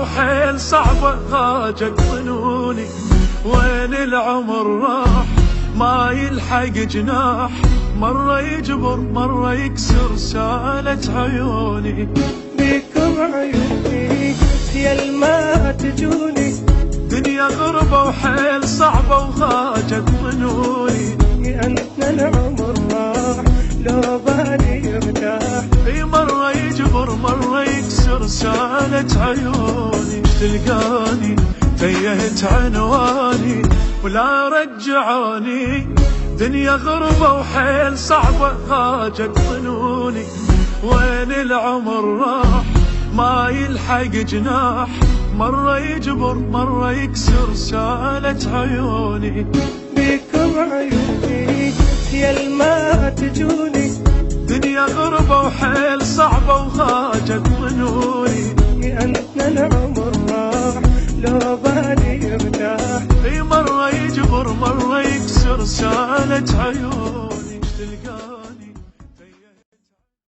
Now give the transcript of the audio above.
وحيل صعبة هاجت ظنوني، وين العمر راح ما يلحق جناح، مرة يجبر مرة يكسر سالت عيوني. بيكم عيوني يا ما تجوني، دنيا غربة وحيل صعبة وهاجت ظنوني، لأن العمر راح لو بالي يرتاح، في مرة يجبر مرة يكسر سالت عيوني. تلقاني تيهت عنواني ولا رجعوني، دنيا غربة وحيل صعبة هاجت ظنوني، وين العمر راح ما يلحق جناح، مرة يجبر مرة يكسر سالت عيوني. بيكم عيوني يا ما تجوني، دنيا غربة وحيل صعبة وهاجت ظنوني، لأن العمر راح لو بالي يرتاح، في مرة يجبر مرة يكسر سالت عيوني.